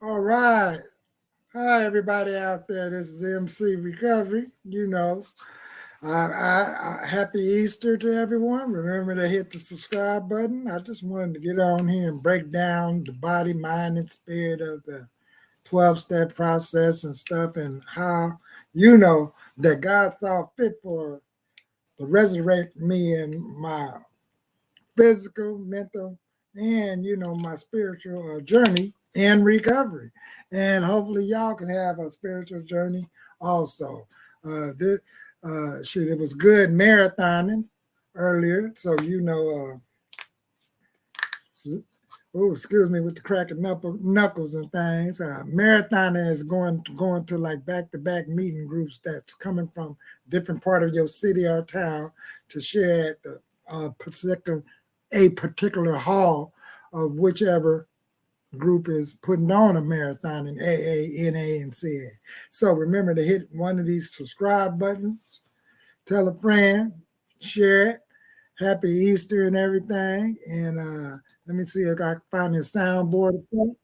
All right. Hi, everybody out there. This is MC Recovery. Happy Easter to everyone. Remember to hit the subscribe button. I just wanted to get on here and break down the body, mind, and spirit of the 12-step process and stuff, and how that God saw fit to resurrect me in my physical, mental, and my spiritual journey and recovery. And hopefully, y'all can have a spiritual journey also. This, shit, it was good marathoning earlier, so oh, excuse me, with the cracking knuckles and things. Marathoning is going to like back-to-back meeting groups that's coming from different part of your city or town to share at the particular hall of whichever group is putting on a marathon in AA, NA, and CA. So remember to hit one of these subscribe buttons, tell a friend, share it. Happy Easter and everything. And let me see if I can find this soundboard. Get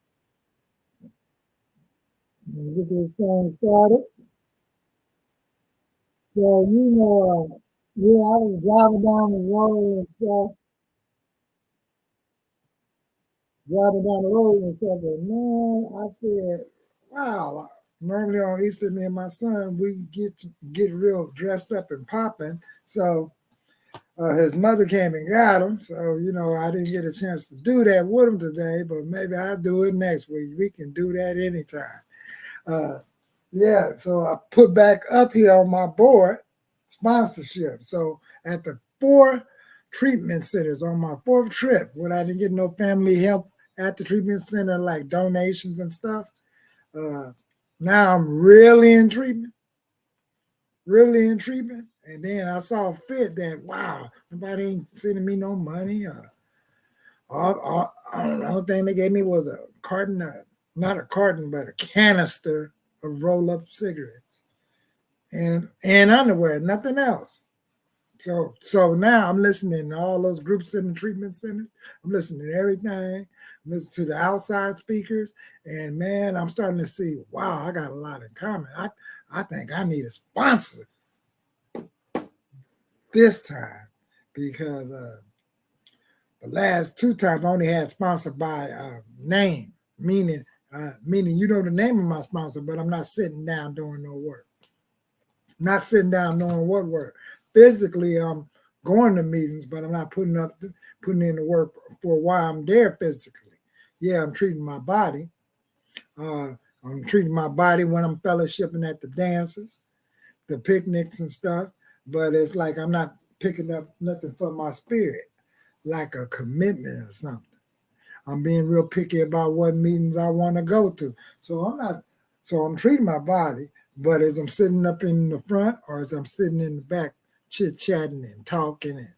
this thing started. So, yeah, I was driving down the road and stuff, and man, I said, wow. Normally on Easter, me and my son, we get real dressed up and popping. So his mother came and got him. So, I didn't get a chance to do that with him today, but maybe I'll do it next week. We can do that anytime. Yeah, so I put back up here on my board sponsorship. So at the 4 treatment centers on my 4th trip, when I didn't get no family help at the treatment center, like donations and stuff, now I'm really in treatment. And then I saw fit that, wow, nobody ain't sending me no money. The only thing they gave me was a carton, not a carton, but a canister of roll-up cigarettes and underwear, nothing else. So now I'm listening to all those groups in the treatment centers. I'm listening to everything. I'm listening to the outside speakers, and man, I'm starting to see, wow, I got a lot in common. I think I need a sponsor this time because the last 2 times I only had sponsored by name, meaning you know the name of my sponsor, but I'm not sitting down doing no work. Not sitting down knowing what work. Physically, I'm going to meetings, but I'm not putting in the work for why I'm there physically. Yeah, I'm treating my body. I'm treating my body when I'm fellowshipping at the dances, the picnics and stuff. But it's like I'm not picking up nothing for my spirit, like a commitment or something. I'm being real picky about what meetings I want to go to. So I'm treating my body, but as I'm sitting up in the front or as I'm sitting in the back, chit-chatting and talking,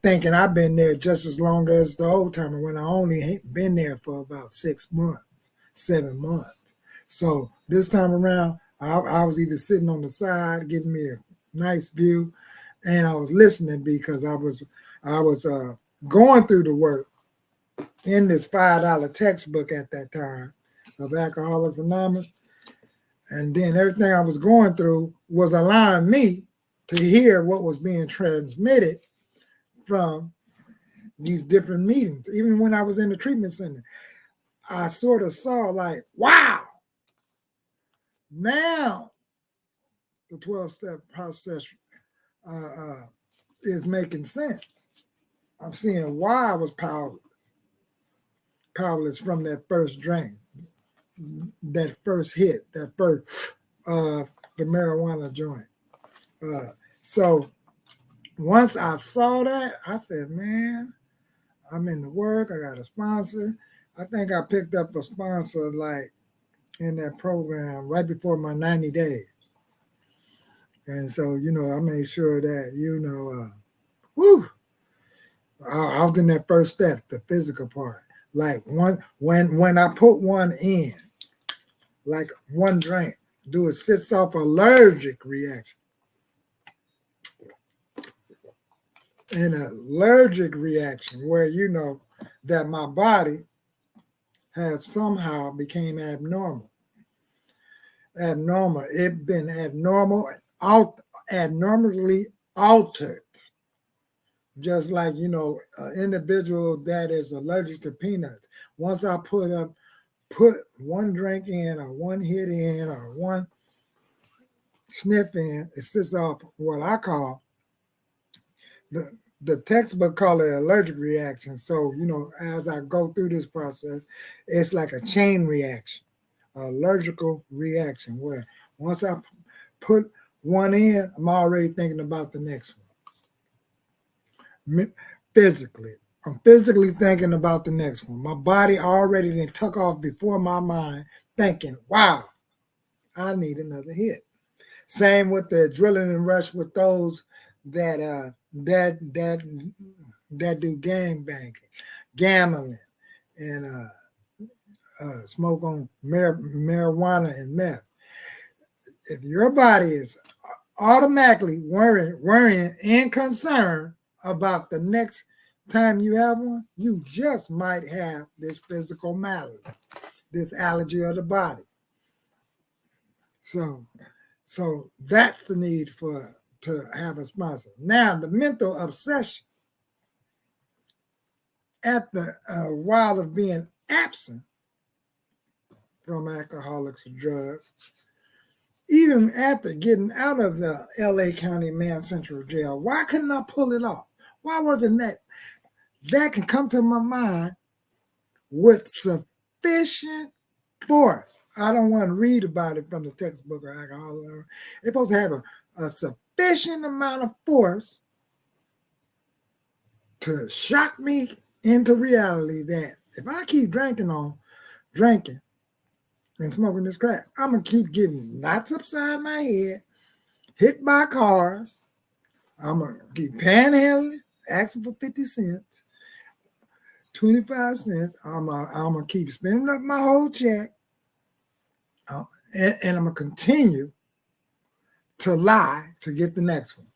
thinking I've been there just as long as the old timer when I only been there for about 6 months, 7 months. So this time around, I was either sitting on the side, giving me a nice view, and I was listening because I was going through the work in this $5 textbook at that time of Alcoholics Anonymous. And then everything I was going through was allowing me to hear what was being transmitted from these different meetings. Even when I was in the treatment center, I sort of saw like, wow, now the 12-step process is making sense. I'm seeing why I was powerless from that first drink, that first hit, that first the marijuana joint. So once I saw that, I said, man, I'm in the work. I got a sponsor. I think I picked up a sponsor like in that program right before my 90 days. And so, I made sure that, I was in that first step, the physical part. Like when I put one in, like one drink, it sets off allergic reaction. An allergic reaction where that my body has somehow became abnormal. Abnormal. It been abnormally altered. Just like, an individual that is allergic to peanuts. Once I put one drink in or one hit in or one sniff in, it sets off what I call the textbook call it allergic reaction. So, as I go through this process, it's like a chain reaction, allergical reaction, where once I put one in, I'm already thinking about the next one. Physically, I'm physically thinking about the next one. My body already then took off before my mind, thinking, wow, I need another hit. Same with the adrenaline rush with those that do gang banging, gambling, and smoke on marijuana and meth. If your body is automatically worrying and concerned about the next time you have one, you just might have this physical malady, this allergy of the body. So that's the need to have a sponsor. Now, the mental obsession at the while of being absent from alcoholics or drugs, even after getting out of the LA County Man Central Jail, why couldn't I pull it off? Why wasn't that can come to my mind with sufficient force? I don't want to read about it from the textbook or alcohol. It's supposed to have a sufficient amount of force to shock me into reality that if I keep drinking and smoking this crack, I'm going to keep getting knots upside my head, hit by cars. I'm going to keep panhandling, asking for 50 cents, 25 cents. I'm going to keep spending up my whole check. And I'm going to continue to lie to get the next one.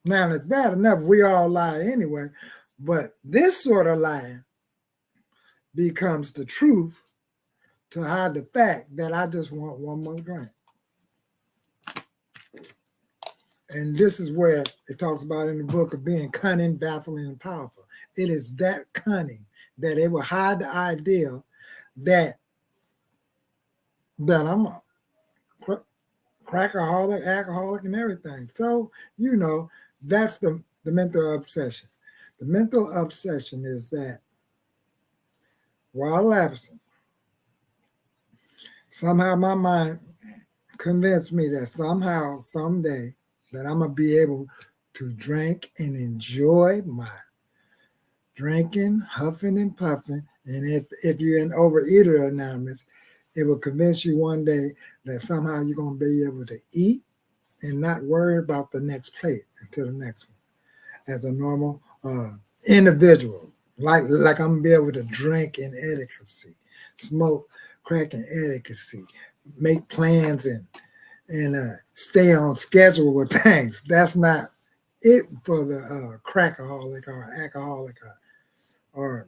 Now, it's bad enough. We all lie anyway. But this sort of lying becomes the truth to hide the fact that I just want one more drink. And this is where it talks about in the book of being cunning, baffling, and powerful. It is that cunning that it will hide the idea that I'm a crackaholic, alcoholic, and everything. So, that's the mental obsession. The mental obsession is that while absent, somehow my mind convinced me that somehow, someday, that I'm going to be able to drink and enjoy my drinking, huffing and puffing. And if you're in Overeater Anonymous, it will convince you one day that somehow you're going to be able to eat and not worry about the next plate until the next one as a normal individual. Like I'm going to be able to drink in etiquette, smoke, crack in etiquette, make plans and stay on schedule with things. That's not it for the crackaholic or alcoholic or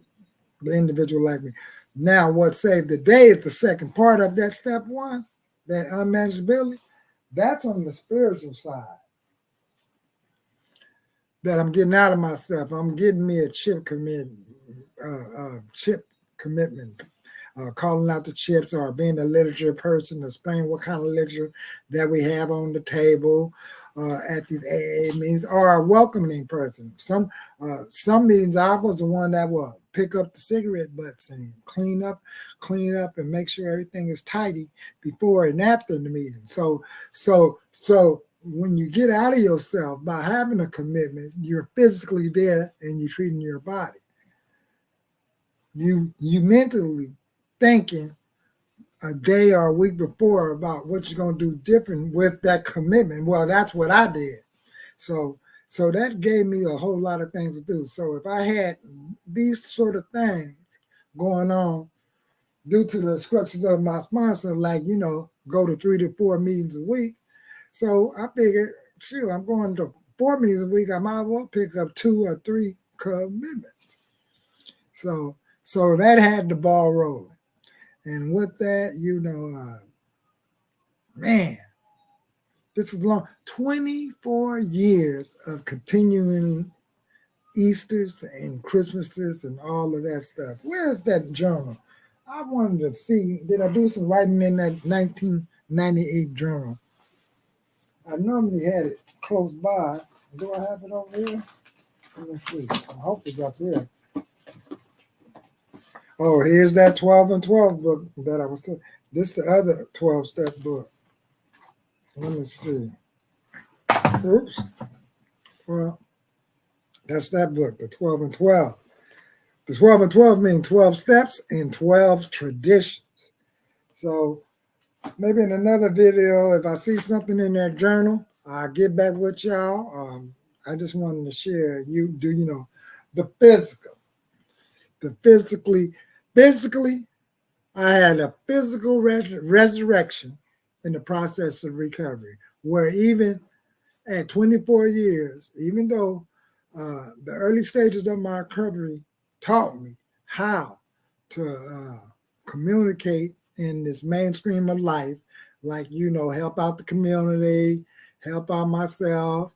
the individual like me. Now, what saved the day is the second part of that step one, that unmanageability. That's on the spiritual side. That I'm getting out of myself. I'm getting me a chip commitment, calling out the chips, or being a literature person, explaining what kind of literature that we have on the table at these AA meetings, or a welcoming person. Some meetings I was the one that will pick up the cigarette butts and clean up and make sure everything is tidy before and after the meeting. So when you get out of yourself by having a commitment, you're physically there and you're treating your body. You mentally thinking a day or a week before about what you're going to do different with that commitment. Well, that's what I did. So that gave me a whole lot of things to do. So if I had these sort of things going on due to the instructions of my sponsor, like, go to 3 to 4 meetings a week. So I figured, shoot, I'm going to 4 meetings a week. I might as well pick up 2 or 3 commitments. So that had the ball rolling. And with that, man, this is long. 24 years of continuing Easters and Christmases and all of that stuff. Where is that journal? I wanted to see, did I do some writing in that 1998 journal? I normally had it close by. Do I have it over here? Let me see. I hope it's up here. Oh, here's that 12 and 12 book that I was talking. This the other 12-step book. Let me see. Oops. Well, that's that book, the 12 and 12. The 12 and 12 mean 12 steps and 12 traditions. So maybe in another video, if I see something in that journal, I'll get back with y'all. I just wanted to share the physical. The physically, I had a physical resurrection in the process of recovery, where even at 24 years, even though the early stages of my recovery taught me how to communicate in this mainstream of life, like, help out the community, help out myself,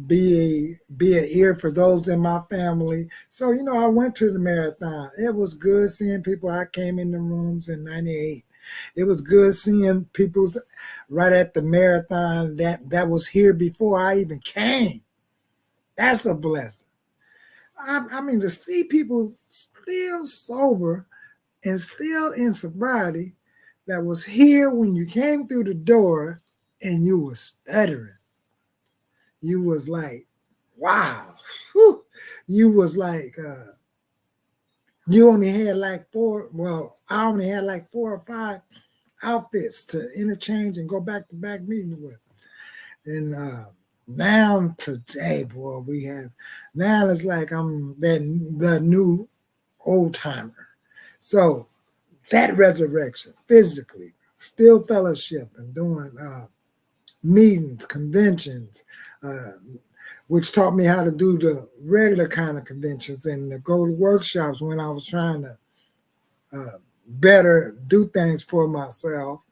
be an ear for those in my family. So, I went to the marathon. It was good seeing people. I came in the rooms in 98. It was good seeing people right at the marathon that was here before I even came. That's a blessing. I mean, to see people still sober and still in sobriety that was here when you came through the door and you were stuttering. You was like, wow. Whew. You was like, you only had like I only had like 4 or 5 outfits to interchange and go back to back meetings with. And now today, boy, now it's like I'm the new old timer. So that resurrection, physically, still fellowship and doing meetings, conventions, which taught me how to do the regular kind of conventions and to go to workshops when I was trying to better do things for myself.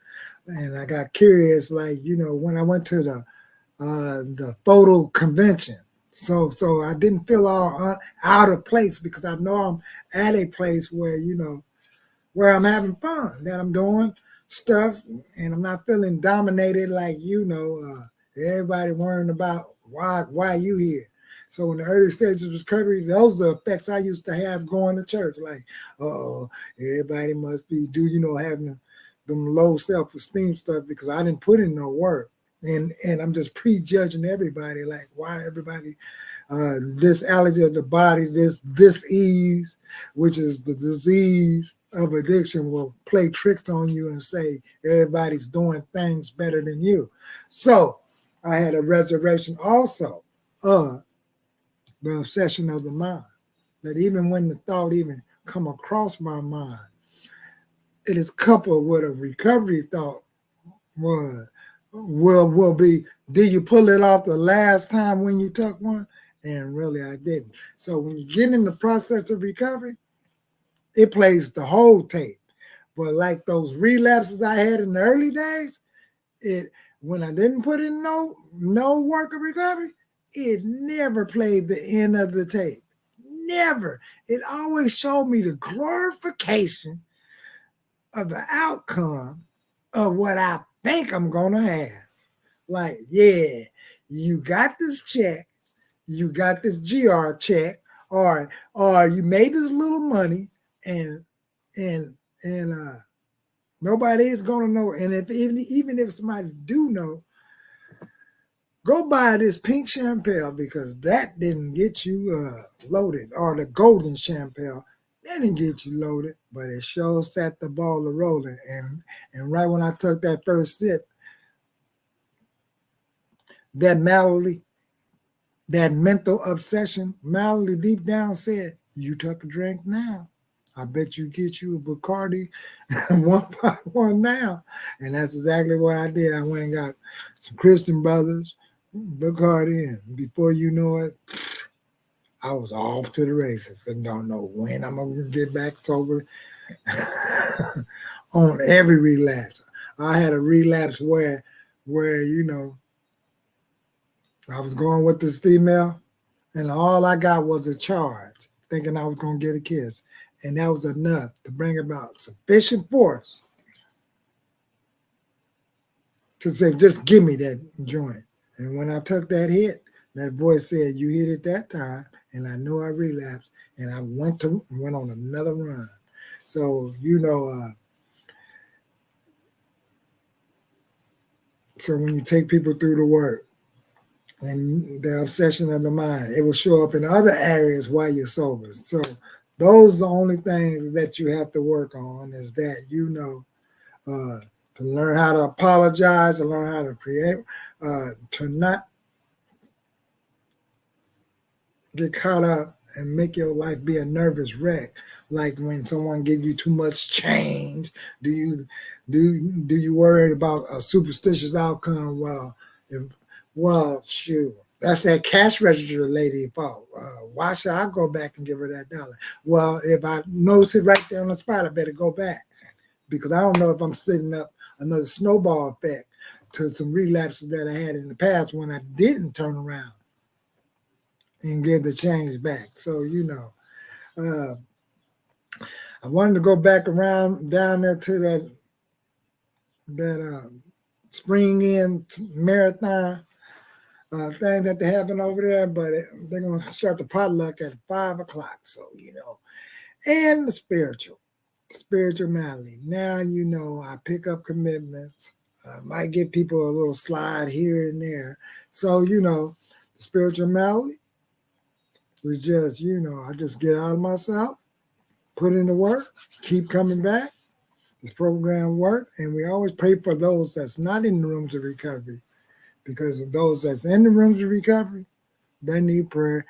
And I got curious, like, when I went to the photo convention. So I didn't feel all out of place, because I know I'm at a place where, where I'm having fun, that I'm doing stuff and I'm not feeling dominated like, everybody worrying about why you here. So in the early stages of recovery, those are effects I used to have going to church. Like, everybody must be having them low self-esteem stuff because I didn't put in no work. And I'm just prejudging everybody, like, why everybody this allergy of the body, this disease, which is the disease of addiction, will play tricks on you and say everybody's doing things better than you. So I had a reservation also of the obsession of the mind, that even when the thought even come across my mind, it is coupled with a recovery thought. Will be, did you pull it off the last time when you took one? And really, I didn't. So when you get in the process of recovery, it plays the whole tape. But like those relapses I had in the early days, when I didn't put in no work of recovery, it never played the end of the tape. Never. It always showed me the glorification of the outcome of what I think I'm gonna have. Like, yeah, you got this check, you got this GR check, or you made this little money, and nobody is gonna know. And if even if somebody do know, go buy this pink champagne, because that didn't get you loaded, or the golden champagne. That didn't get you loaded, but it sure set the ball rolling. And right when I took that first sip, that malady, that mental obsession, malady deep down said, you took a drink now. I bet you get you a Bacardi one by one now. And that's exactly what I did. I went and got some Christian Brothers, Bacardi, and before you know it, I was off to the races and don't know when I'm going to get back sober. on every relapse. I had a relapse where you know, I was going with this female, and all I got was a charge, thinking I was gonna get a kiss, and that was enough to bring about sufficient force to say, "Just give me that joint." And when I took that hit, that voice said, "You hit it that time," and I knew I relapsed, and I went on another run. So you know. So when you take people through the work and the obsession of the mind, it will show up in other areas while you're sober. So those are the only things that you have to work on, is that, you know, to learn how to apologize, to learn how to create, to not get caught up and make your life be a nervous wreck. Like when someone gives you too much change, do you worry about a superstitious outcome? Shoot, that's that cash register lady fault. Why should I go back and give her that dollar? Well, if I notice it right there on the spot, I better go back, because I don't know if I'm setting up another snowball effect to some relapses that I had in the past when I didn't turn around and give the change back. So, you know, I wanted to go back around down there to that spring in marathon thing that they're having over there, but they're going to start the potluck at 5 o'clock. So, you know, and the spirituality. Now, you know, I pick up commitments. I might give people a little slide here and there. So, you know, the spirituality was just, you know, I just get out of myself, put in the work, keep coming back. This program worked, and we always pray for those that's not in the rooms of recovery, because of those that's in the rooms of recovery, they need prayer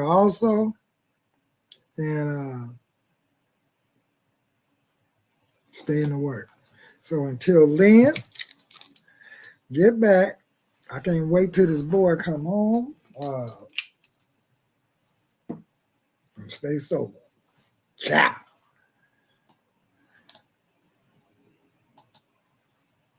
also, and stay in the work. So until then, get back. I can't wait till this boy come home. And stay sober. Ciao.